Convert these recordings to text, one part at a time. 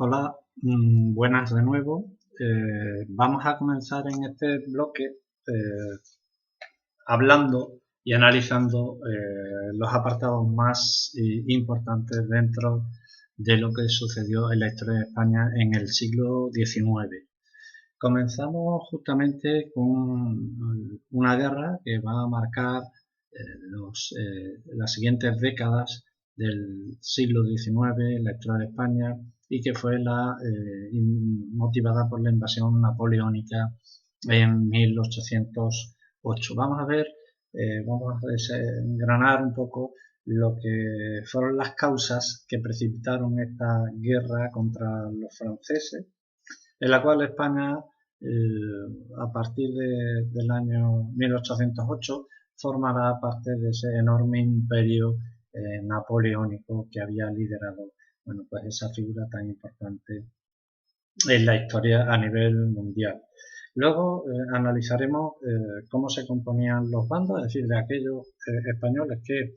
Hola, buenas de nuevo. Vamos a comenzar en este bloque hablando y analizando los apartados más importantes dentro de lo que sucedió en la historia de España en el siglo XIX. Comenzamos justamente con una guerra que va a marcar las siguientes décadas del siglo XIX en la historia de España y que fue motivada por la invasión napoleónica en 1808. Vamos a desgranar un poco lo que fueron las causas que precipitaron esta guerra contra los franceses, en la cual España, a partir del año 1808, formará parte de ese enorme imperio napoleónico que había liderado, bueno, pues esa figura tan importante en la historia a nivel mundial. Luego analizaremos cómo se componían los bandos, es decir, de aquellos españoles que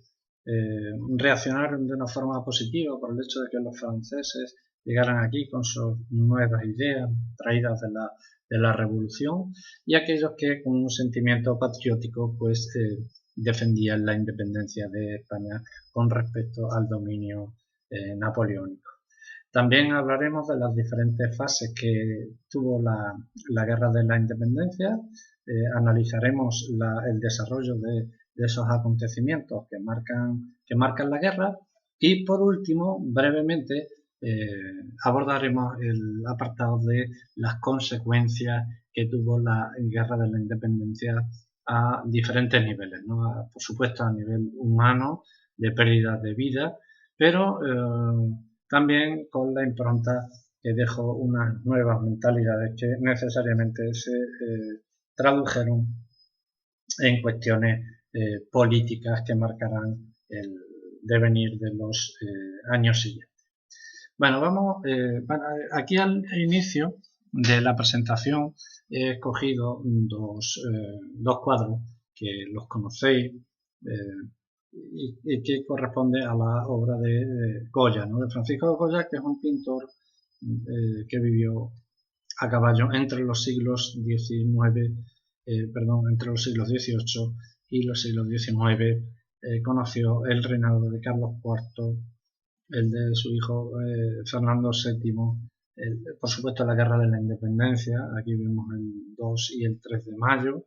reaccionaron de una forma positiva por el hecho de que los franceses llegaran aquí con sus nuevas ideas traídas de la revolución, y aquellos que con un sentimiento patriótico pues defendían la independencia de España con respecto al dominio napoleónico. También hablaremos de las diferentes fases que tuvo la guerra de la independencia, analizaremos el desarrollo de esos acontecimientos que marcan la guerra, y por último, brevemente, abordaremos el apartado de las consecuencias que tuvo la guerra de la independencia a diferentes niveles, ¿no? Por supuesto a nivel humano, de pérdida de vida, pero también con la impronta que dejó unas nuevas mentalidades que necesariamente se tradujeron en cuestiones políticas que marcarán el devenir de los años siguientes. Bueno, aquí al inicio de la presentación he escogido dos cuadros que los conocéis y que corresponde a la obra de Goya, ¿no? De Francisco Goya, que es un pintor que vivió a caballo entre los siglos entre los siglos XVIII y los siglos XIX. Conoció el reinado de Carlos IV, el de su hijo Fernando VII, por supuesto la guerra de la independencia. Aquí vemos el 2 y el 3 de mayo,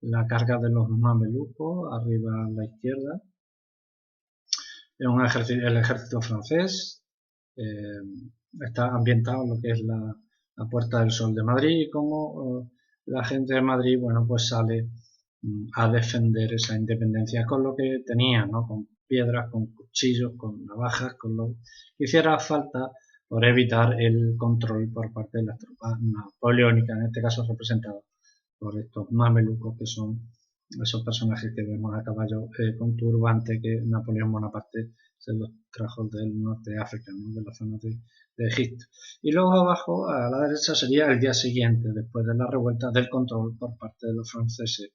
la carga de los mamelucos, arriba a la izquierda, el ejército francés. Está ambientado en lo que es la Puerta del Sol de Madrid, y cómo la gente de Madrid, bueno, pues sale a defender esa independencia con lo que tenía, ¿no? Con piedras, con cuchillos, con navajas, con lo que hiciera falta por evitar el control por parte de las tropas napoleónicas, en este caso representados por estos mamelucos, que son esos personajes que vemos a caballo con turbante, que Napoleón Bonaparte se los trajo del norte de África, ¿no? De la zona de Egipto. Y luego abajo, a la derecha, sería el día siguiente, después de la revuelta, del control por parte de los franceses,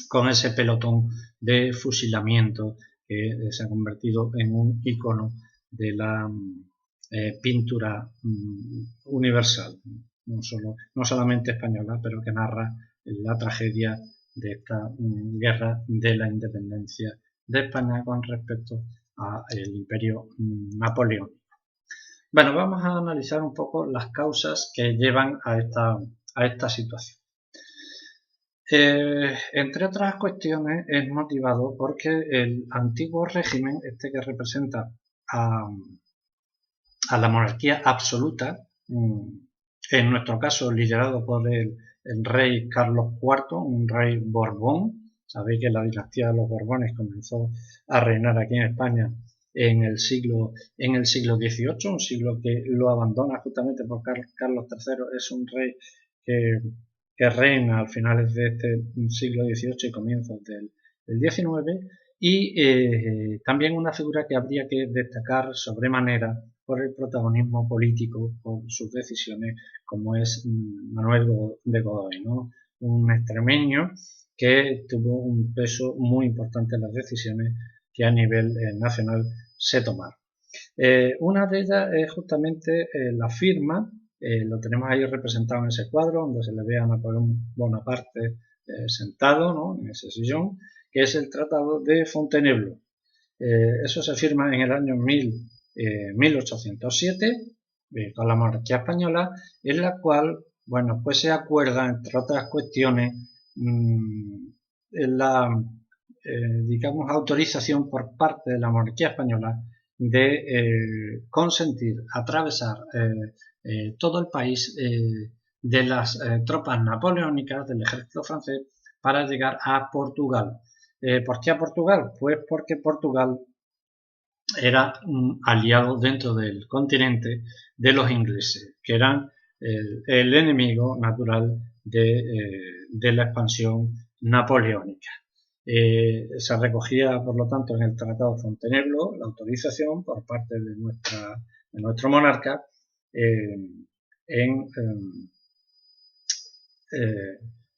con ese pelotón de fusilamiento que se ha convertido en un icono de la pintura universal, no solamente española, pero que narra la tragedia de esta guerra de la independencia de España con respecto al imperio napoleónico. Bueno, vamos a analizar un poco las causas que llevan a esta situación. Entre otras cuestiones, es motivado porque el antiguo régimen, este que representa a la monarquía absoluta, en nuestro caso liderado por el rey Carlos IV, un rey Borbón. Sabéis que la dinastía de los Borbones comenzó a reinar aquí en España en el siglo XVIII, un siglo que lo abandona justamente por Carlos III. Es un rey que reina a finales de este siglo XVIII y comienzos del XIX, y también una figura que habría que destacar sobremanera por el protagonismo político, por sus decisiones, como es Manuel de Godoy, ¿no? Un extremeño que tuvo un peso muy importante en las decisiones que a nivel nacional se tomaron. Una de ellas es justamente la firma, lo tenemos ahí representado en ese cuadro, donde se le ve a Napoleón Bonaparte sentado, ¿no?, en ese sillón, que es el Tratado de Fontainebleau. Eso se firma en el año 1807 con la monarquía española, en la cual, bueno, pues se acuerda, entre otras cuestiones, la, digamos, autorización por parte de la monarquía española de consentir atravesar todo el país de las tropas napoleónicas del ejército francés para llegar a Portugal. ¿Por qué a Portugal? Pues porque Portugal era un aliado dentro del continente de los ingleses, que eran el enemigo natural de la expansión napoleónica. Se recogía, por lo tanto, en el Tratado de Fontainebleau la autorización por parte de nuestro monarca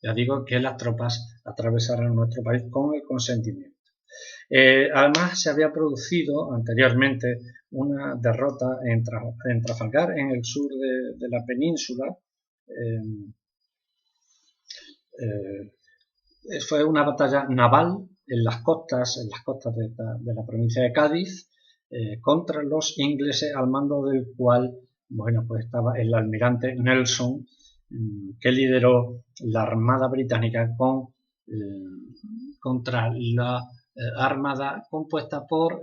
ya digo, que las tropas atravesaran nuestro país con el consentimiento. Además, se había producido anteriormente una derrota en Trafalgar, en el sur de la península. Fue una batalla naval en las costas de la provincia de Cádiz, contra los ingleses, al mando del cual, bueno, pues estaba el almirante Nelson, que lideró la Armada Británica contra la armada compuesta por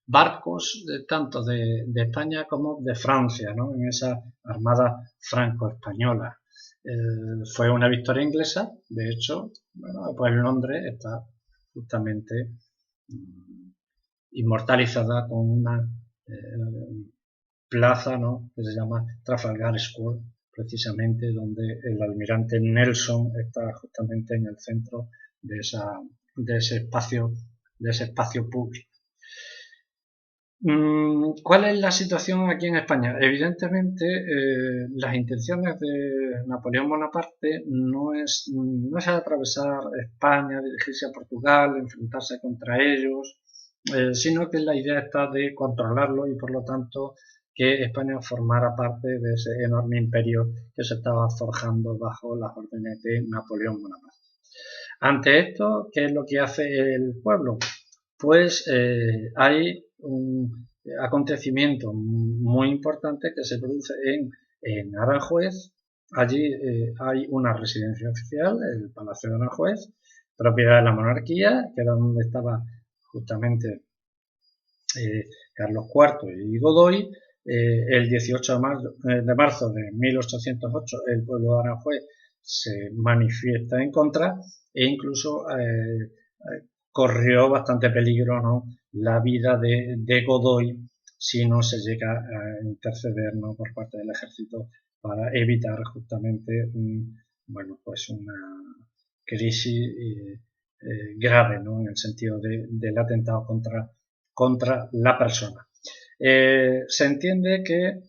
barcos tanto de España como de Francia, ¿no?, en esa armada franco-española. Fue una victoria inglesa, de hecho, bueno, pues Londres está justamente inmortalizada con una plaza, ¿no?, que se llama Trafalgar Square, precisamente donde el almirante Nelson está justamente en el centro de ese espacio público. ¿Cuál es la situación aquí en España? Evidentemente, las intenciones de Napoleón Bonaparte no es atravesar España, dirigirse a Portugal, enfrentarse contra ellos, sino que la idea está de controlarlo y, por lo tanto, que España formara parte de ese enorme imperio que se estaba forjando bajo las órdenes de Napoleón Bonaparte. Ante esto, ¿qué es lo que hace el pueblo? Pues hay un acontecimiento muy importante que se produce en Aranjuez. Allí hay una residencia oficial, el Palacio de Aranjuez, propiedad de la monarquía, que era donde estaba justamente Carlos IV y Godoy. El 18 de marzo de 1808 el pueblo de Aranjuez se manifiesta en contra e incluso corrió bastante peligro, ¿no?, la vida de Godoy si no se llega a interceder, ¿no?, por parte del ejército para evitar justamente pues una crisis grave, ¿no?, en el sentido del atentado contra la persona. Se entiende que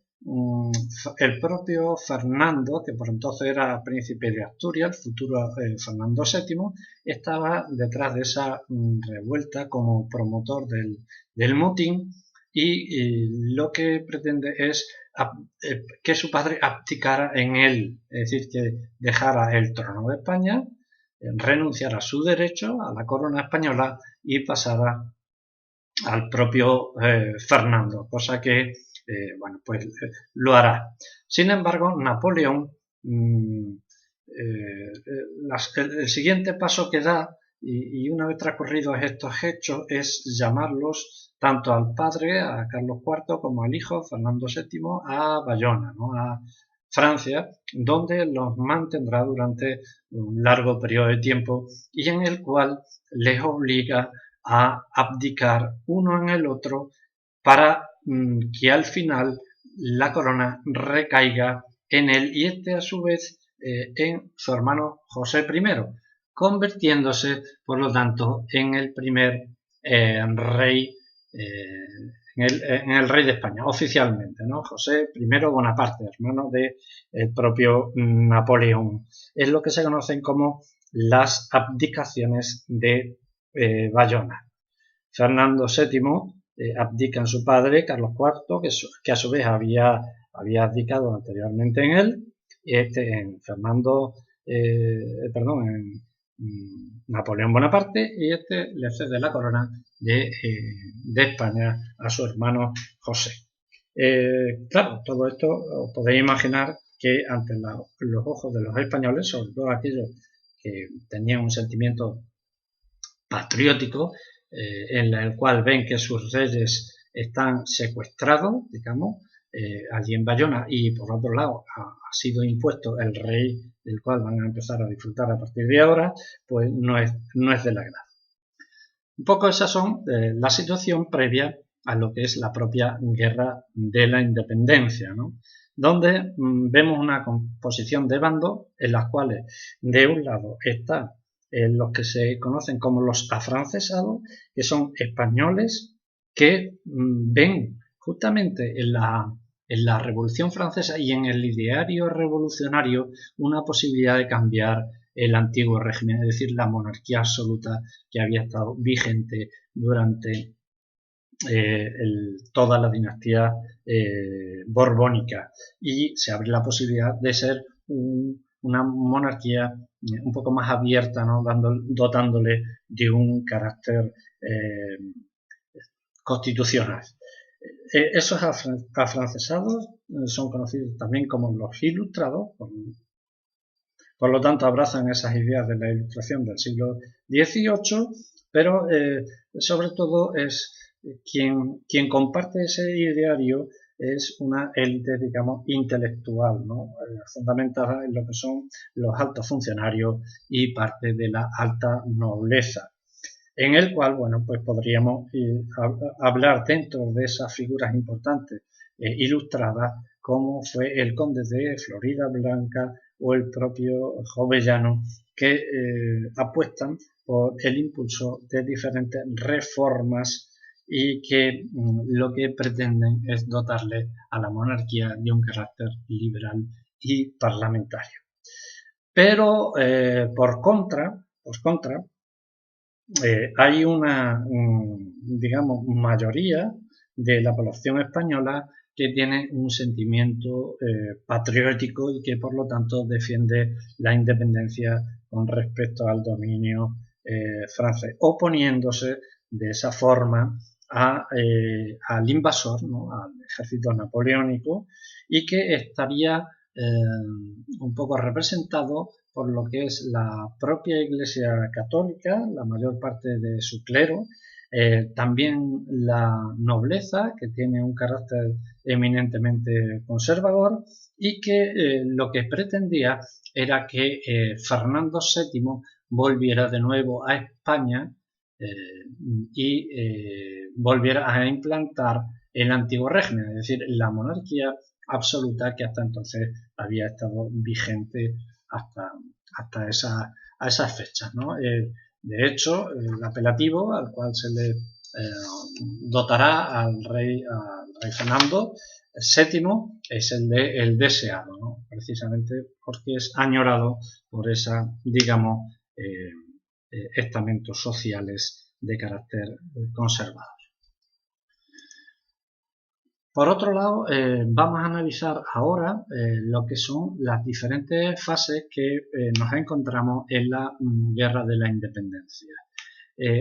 el propio Fernando, que por entonces era príncipe de Asturias, el futuro Fernando VII, estaba detrás de esa revuelta como promotor del motín y lo que pretende es que su padre abdicara en él, es decir, que dejara el trono de España, renunciara a su derecho a la corona española y pasara al propio Fernando, cosa que bueno, pues lo hará. Sin embargo, Napoleón, el siguiente paso que da, y una vez transcurridos estos hechos, es llamarlos tanto al padre, a Carlos IV, como al hijo, Fernando VII, a Bayona, ¿no?, a Francia, donde los mantendrá durante un largo periodo de tiempo y en el cual les obliga a abdicar uno en el otro para que al final la corona recaiga en él y este a su vez en su hermano José I, convirtiéndose por lo tanto en el primer rey, en el rey de España oficialmente, ¿no? José I Bonaparte, hermano del propio Napoleón. Es lo que se conocen como las abdicaciones de Bayona. Fernando VII abdican su padre, Carlos IV, que a su vez había abdicado anteriormente en él, en Napoleón Bonaparte, y le cede la corona de España a su hermano José. Claro, todo esto os podéis imaginar que ante los ojos de los españoles, sobre todo aquellos que tenían un sentimiento patriótico, en el cual ven que sus reyes están secuestrados, digamos, allí en Bayona, y por otro lado ha sido impuesto el rey del cual van a empezar a disfrutar a partir de ahora, pues no es del agrado. Un poco esas son la situación previa a lo que es la propia guerra de la independencia, ¿no? Donde vemos una composición de bandos en las cuales de un lado está los que se conocen como los afrancesados, que son españoles que ven justamente en la Revolución Francesa y en el ideario revolucionario una posibilidad de cambiar el antiguo régimen, es decir, la monarquía absoluta que había estado vigente durante toda la dinastía borbónica, y se abre la posibilidad de ser una monarquía un poco más abierta, ¿no? Dotándole de un carácter constitucional. Esos afrancesados son conocidos también como los ilustrados, por lo tanto abrazan esas ideas de la Ilustración del siglo XVIII, pero sobre todo es quien comparte ese ideario es una élite, digamos, intelectual, ¿no? Fundamentada en lo que son los altos funcionarios y parte de la alta nobleza, en el cual, bueno, pues podríamos hablar dentro de esas figuras importantes ilustradas, como fue el conde de Floridablanca o el propio Jovellano, que apuestan por el impulso de diferentes reformas y que lo que pretenden es dotarle a la monarquía de un carácter liberal y parlamentario. Pero por contra, hay una, digamos, mayoría de la población española que tiene un sentimiento patriótico y que por lo tanto defiende la independencia con respecto al dominio francés, oponiéndose de esa forma al invasor, ¿no? Al ejército napoleónico, y que estaría un poco representado por lo que es la propia Iglesia Católica, la mayor parte de su clero, también la nobleza, que tiene un carácter eminentemente conservador, y que lo que pretendía era que Fernando VII volviera de nuevo a España y volviera a implantar el antiguo régimen, es decir, la monarquía absoluta que hasta entonces había estado vigente hasta esas fechas, ¿no? De hecho, el apelativo al cual se le dotará al rey Fernando VII es el de el deseado, ¿no? Precisamente porque es añorado por esa, digamos, estamentos sociales de carácter conservador. Por otro lado, vamos a analizar ahora lo que son las diferentes fases que nos encontramos en la Guerra de la Independencia.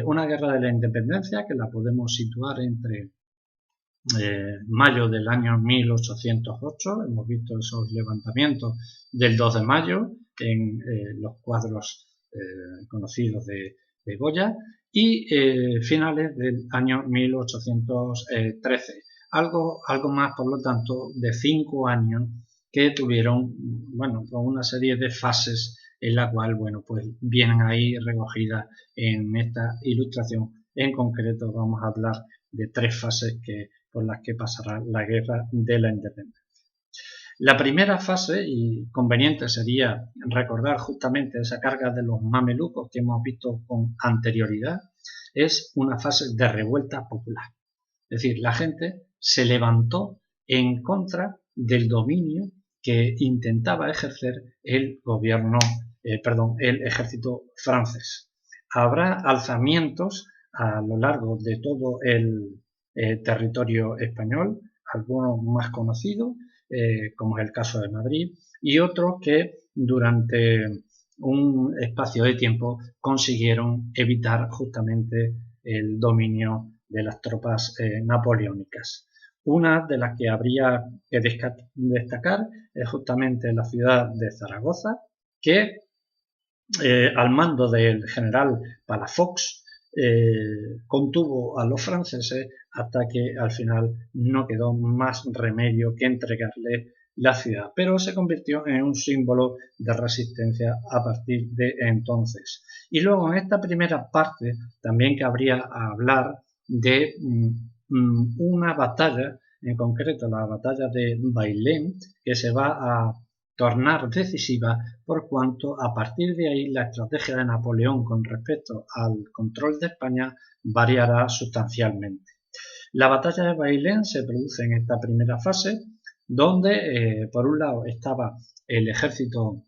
Una Guerra de la Independencia que la podemos situar entre mayo del año 1808, hemos visto esos levantamientos del 2 de mayo en los cuadros conocidos de Goya, y finales del año 1813. Algo más, por lo tanto, de 5 años que tuvieron, bueno, con una serie de fases en la cual, bueno, pues vienen ahí recogidas en esta ilustración. En concreto vamos a hablar de 3 fases por las que pasará la Guerra de la Independencia. La primera fase, y conveniente sería recordar justamente esa carga de los mamelucos que hemos visto con anterioridad, es una fase de revuelta popular. Es decir, la gente se levantó en contra del dominio que intentaba ejercer el ejército francés. Habrá alzamientos a lo largo de todo el territorio español, algunos más conocidos, como es el caso de Madrid, y otros que durante un espacio de tiempo consiguieron evitar justamente el dominio de las tropas napoleónicas. Una de las que habría que destacar es justamente la ciudad de Zaragoza, que al mando del general Palafox contuvo a los franceses hasta que al final no quedó más remedio que entregarle la ciudad, pero se convirtió en un símbolo de resistencia a partir de entonces. Y luego en esta primera parte también cabría hablar de una batalla, en concreto la batalla de Bailén, que se va a tornar decisiva por cuanto a partir de ahí la estrategia de Napoleón con respecto al control de España variará sustancialmente. La batalla de Bailén se produce en esta primera fase, donde por un lado estaba el ejército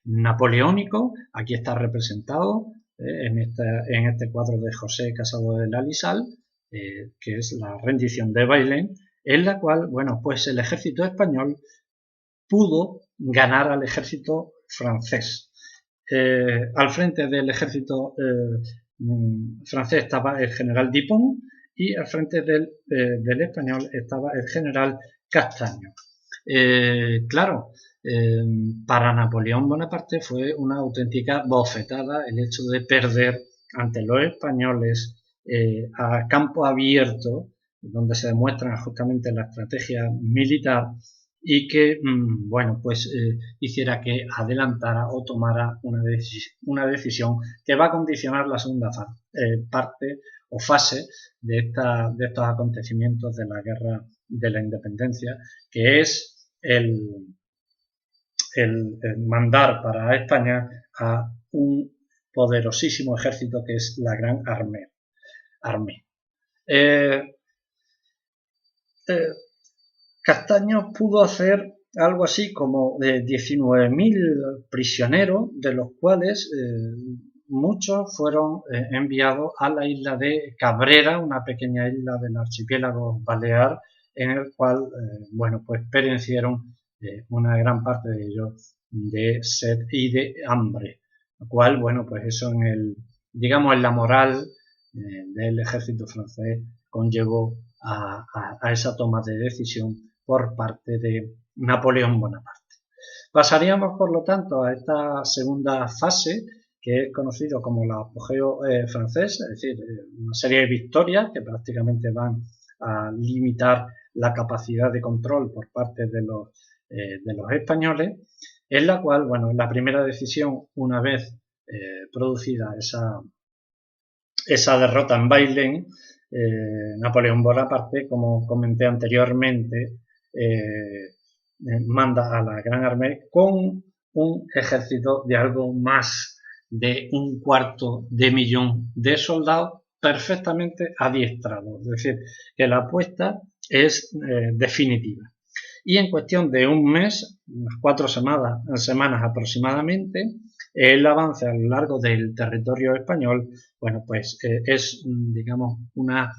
napoleónico, aquí está representado en este cuadro de José Casado de la Lisal, que es la rendición de Bailén, en la cual, bueno, pues el ejército español pudo ganar al ejército francés. Al frente del ejército francés estaba el general Dupont y al frente del español estaba el general Castaño. Claro, para Napoleón Bonaparte fue una auténtica bofetada el hecho de perder ante los españoles a campo abierto, donde se demuestra justamente la estrategia militar, y que, bueno, pues hiciera que adelantara o tomara una decisión que va a condicionar la segunda parte o fase de estos acontecimientos de la Guerra de la Independencia, que es el mandar para España a un poderosísimo ejército que es la Gran Armée. Castaño pudo hacer algo así como 19.000 prisioneros, de los cuales muchos fueron enviados a la isla de Cabrera, una pequeña isla del archipiélago balear, en el cual, bueno, pues perecieron una gran parte de ellos de sed y de hambre, lo cual, bueno, pues eso digamos, en la moral del ejército francés conllevó a esa toma de decisión por parte de Napoleón Bonaparte. Pasaríamos, por lo tanto, a esta segunda fase, que es conocido como el apogeo francés, es decir, una serie de victorias que prácticamente van a limitar la capacidad de control por parte de los españoles, en la cual, bueno, la primera decisión, una vez producida esa derrota en Bailén, Napoleón Bonaparte, como comenté anteriormente, manda a la Gran Armée con un ejército de algo más de 250.000 de soldados perfectamente adiestrados, es decir, que la apuesta es definitiva. Y en cuestión de un mes, unas 4 semanas aproximadamente, el avance a lo largo del territorio español, bueno, pues es, digamos, una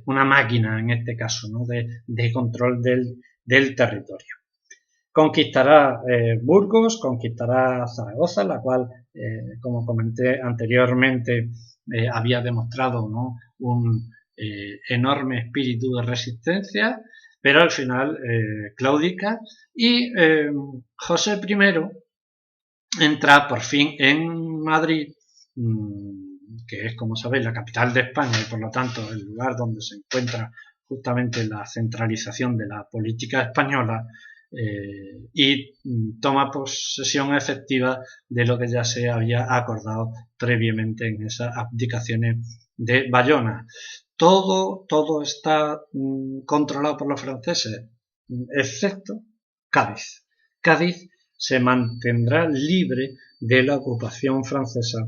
máquina en este caso, ¿no?, de control del territorio. Conquistará Burgos, conquistará Zaragoza, la cual, como comenté anteriormente, había demostrado, ¿no?, un enorme espíritu de resistencia, pero al final claudica y José I entra por fin en Madrid, que es, como sabéis, la capital de España y por lo tanto el lugar donde se encuentra justamente la centralización de la política española, y toma posesión efectiva de lo que ya se había acordado previamente en esas abdicaciones de Bayona. Todo está controlado por los franceses, excepto Cádiz. Cádiz se mantendrá libre de la ocupación francesa,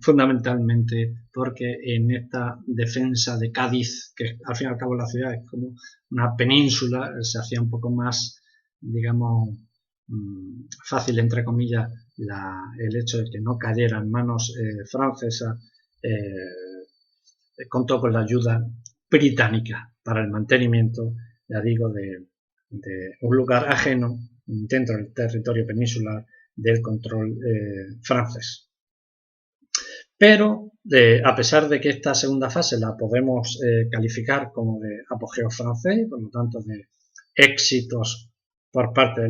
fundamentalmente porque en esta defensa de Cádiz, que al fin y al cabo la ciudad es como una península, se hacía un poco más, digamos, fácil, entre comillas, el hecho de que no cayera en manos francesas, contó con la ayuda británica para el mantenimiento, ya digo, de un lugar ajeno dentro del territorio peninsular del control francés. Pero, a pesar de que esta segunda fase la podemos calificar como de apogeo francés, por lo tanto de éxitos por parte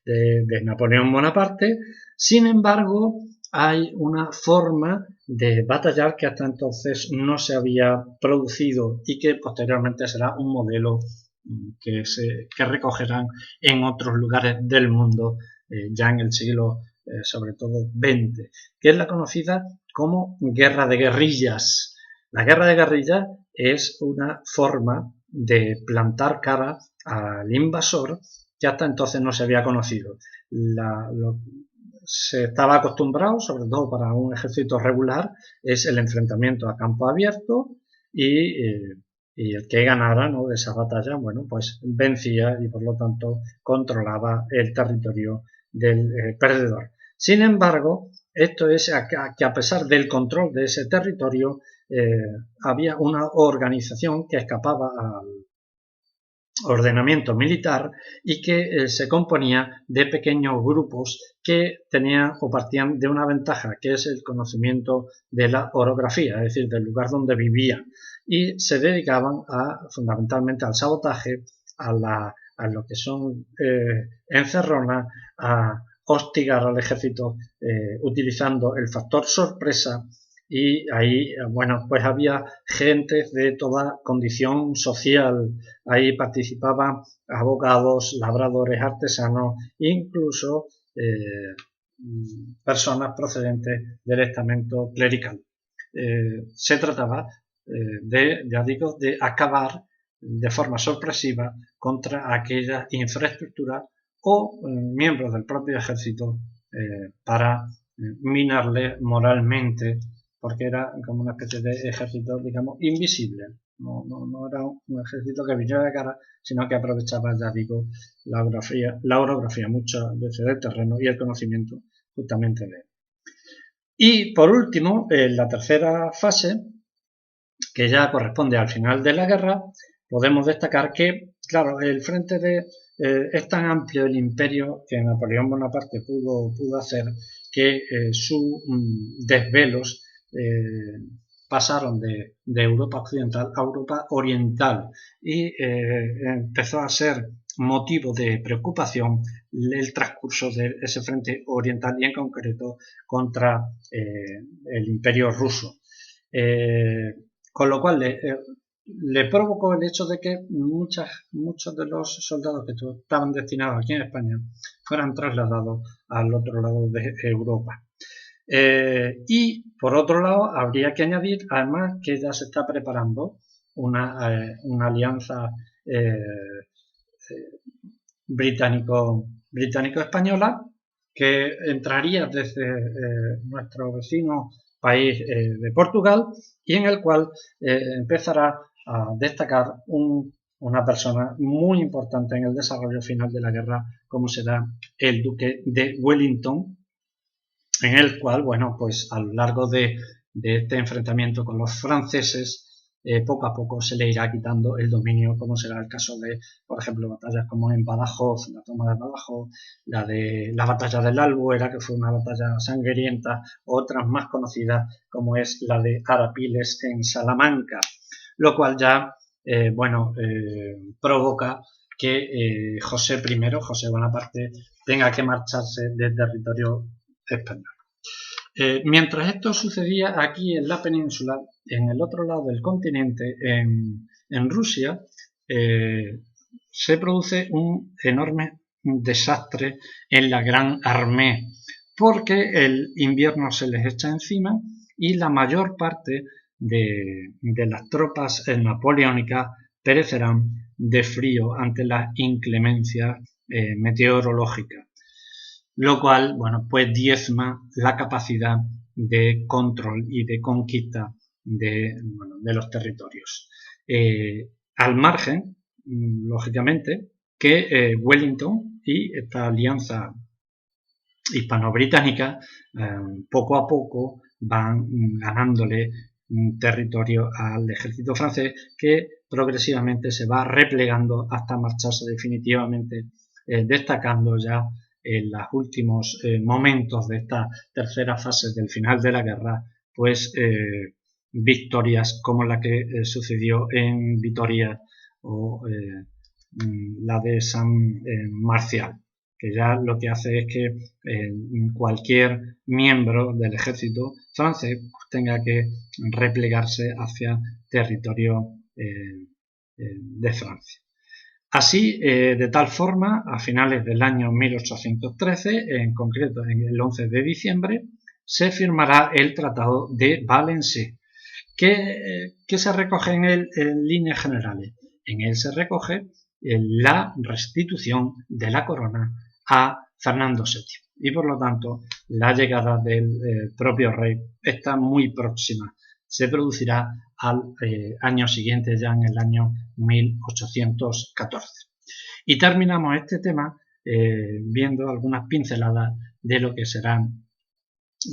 de Napoleón Bonaparte, sin embargo, hay una forma de batallar que hasta entonces no se había producido y que posteriormente será un modelo que recogerán en otros lugares del mundo ya en el siglo sobre todo XX, que es la conocida como guerra de guerrillas. La guerra de guerrillas es una forma de plantar cara al invasor que hasta entonces no se había conocido. Se estaba acostumbrado, sobre todo para un ejército regular, es el enfrentamiento a campo abierto y el que ganara, ¿no?, de esa batalla, bueno, pues vencía y por lo tanto controlaba el territorio del perdedor. Sin embargo, esto es que a pesar del control de ese territorio, había una organización que escapaba al ordenamiento militar y que se componía de pequeños grupos que tenían o partían de una ventaja, que es el conocimiento de la orografía, es decir, del lugar donde vivían, y se dedicaban fundamentalmente al sabotaje, a lo que son encerronas, a hostigar al ejército utilizando el factor sorpresa. Y ahí, bueno, pues había gente de toda condición social, ahí participaban abogados, labradores, artesanos, incluso personas procedentes del estamento clerical. Se trataba ya digo, de acabar de forma sorpresiva contra aquella infraestructura o miembros del propio ejército para minarle moralmente, porque era como una especie de ejército, digamos, invisible. No era un ejército que viniera de cara, sino que aprovechaba, ya digo, la orografía muchas veces del terreno y el conocimiento justamente de él. Y por último, en la tercera fase, que ya corresponde al final de la guerra, podemos destacar que, claro, el frente es tan amplio el imperio que Napoleón Bonaparte pudo hacer que sus desvelos pasaron de Europa occidental a Europa oriental y empezó a ser motivo de preocupación el transcurso de ese frente oriental y en concreto contra el imperio ruso. Con lo cual le provocó el hecho de que muchos de los soldados que estaban destinados aquí en España fueran trasladados al otro lado de Europa. Y por otro lado habría que añadir además que ya se está preparando una alianza británico-española que entraría desde nuestro vecino país de Portugal y en el cual empezará a destacar una persona muy importante en el desarrollo final de la guerra, como será el duque de Wellington, en el cual, bueno, pues a lo largo de este enfrentamiento con los franceses, poco a poco se le irá quitando el dominio, como será el caso de, por ejemplo, batallas como en Badajoz, la toma de Badajoz, la batalla del Albuera, que fue una batalla sangrienta, otras más conocidas como es la de Arapiles en Salamanca, lo cual ya, provoca que José Bonaparte, tenga que marcharse del territorio español. Mientras esto sucedía aquí en la península, en el otro lado del continente, en Rusia, se produce un enorme desastre en la Gran Armée, porque el invierno se les echa encima y la mayor parte de las tropas napoleónicas perecerán de frío ante las inclemencias meteorológicas, lo cual, bueno, pues diezma la capacidad de control y de conquista de los territorios. Al margen, lógicamente, que Wellington y esta alianza hispano-británica poco a poco van ganándole territorio al ejército francés, que progresivamente se va replegando hasta marcharse definitivamente, destacando ya en los últimos momentos de esta tercera fase del final de la guerra, pues victorias como la que sucedió en Vitoria o la de San Marcial, que ya lo que hace es que cualquier miembro del ejército francés tenga que replegarse hacia territorio de Francia. Así, de tal forma, a finales del año 1813, en concreto en el 11 de diciembre, se firmará el Tratado de Valenciennes. ¿Qué se recoge en él en líneas generales? En él se recoge la restitución de la corona a Fernando VII y por lo tanto la llegada del propio rey está muy próxima. Se producirá al año siguiente, ya en el año 1814. Y terminamos este tema viendo algunas pinceladas de lo que serán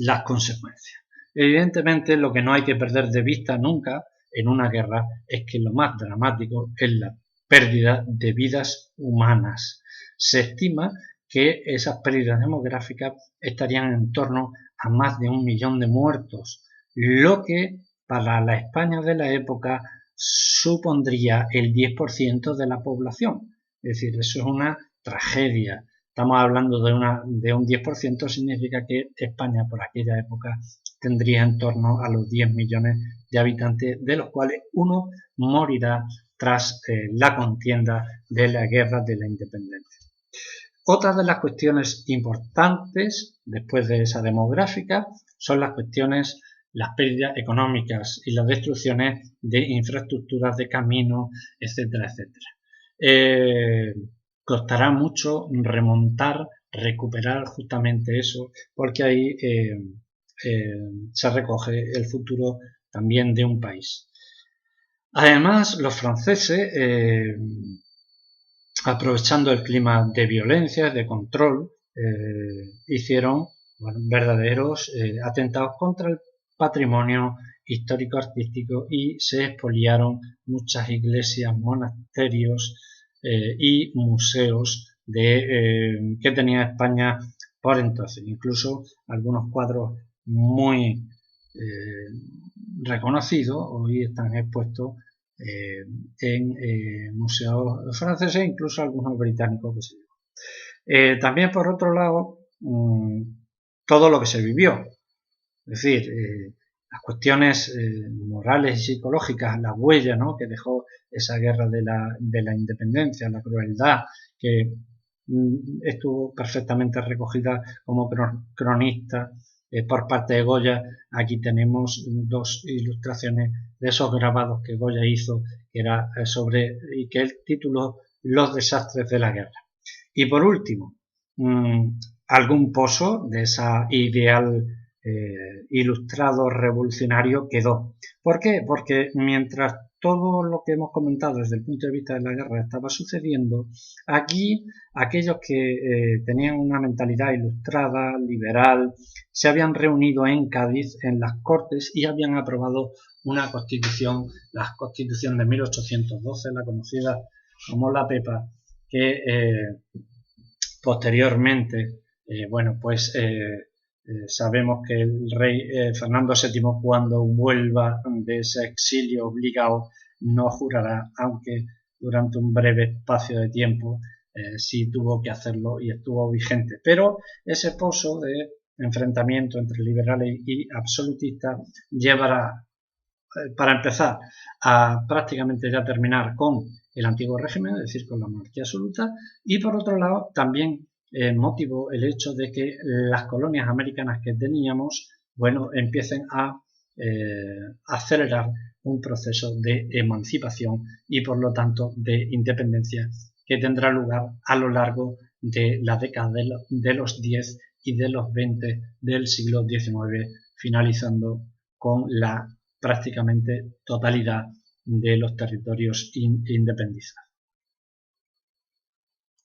las consecuencias. Evidentemente, lo que no hay que perder de vista nunca en una guerra es que lo más dramático es la pérdida de vidas humanas. Se estima que esas pérdidas demográficas estarían en torno a más de 1 millón de muertos, lo que para la España de la época supondría el 10% de la población. Es decir, eso es una tragedia. Estamos hablando de un 10%, significa que España por aquella época tendría en torno a los 10 millones de habitantes, de los cuales uno morirá tras la contienda de la guerra de la independencia. Otra de las cuestiones importantes, después de esa demográfica, son las pérdidas económicas y las destrucciones de infraestructuras de caminos, etcétera, etcétera. Costará mucho recuperar justamente eso, porque ahí se recoge el futuro también de un país. Además, los franceses, aprovechando el clima de violencia, de control, hicieron verdaderos atentados contra el patrimonio histórico-artístico y se expoliaron muchas iglesias, monasterios y museos que tenía España por entonces. Incluso algunos cuadros muy reconocidos hoy están expuestos en museos franceses, incluso algunos británicos, que se yo. También, por otro lado, todo lo que se vivió, es decir, las cuestiones morales y psicológicas, la huella, ¿no?, que dejó esa guerra de la independencia, la crueldad, que estuvo perfectamente recogida como cronista por parte de Goya. Aquí tenemos dos ilustraciones de esos grabados que Goya hizo, que era y que él tituló Los desastres de la guerra. Y por último, algún pozo de esa ideal ilustrado revolucionario quedó. ¿Por qué? Porque mientras todo lo que hemos comentado desde el punto de vista de la guerra estaba sucediendo, aquí aquellos que tenían una mentalidad ilustrada, liberal, se habían reunido en Cádiz, en las Cortes, y habían aprobado una constitución, la Constitución de 1812, la conocida como la Pepa, que posteriormente, sabemos que el rey Fernando VII, cuando vuelva de ese exilio obligado, no jurará, aunque durante un breve espacio de tiempo sí tuvo que hacerlo y estuvo vigente. Pero ese pozo de enfrentamiento entre liberales y absolutistas llevará, para empezar, a prácticamente ya terminar con el antiguo régimen, es decir, con la monarquía absoluta, y por otro lado también motivó el hecho de que las colonias americanas que teníamos, empiecen a acelerar un proceso de emancipación y por lo tanto de independencia que tendrá lugar a lo largo de la década de los 10 y de los 20 del siglo XIX, finalizando con la prácticamente totalidad de los territorios independizados.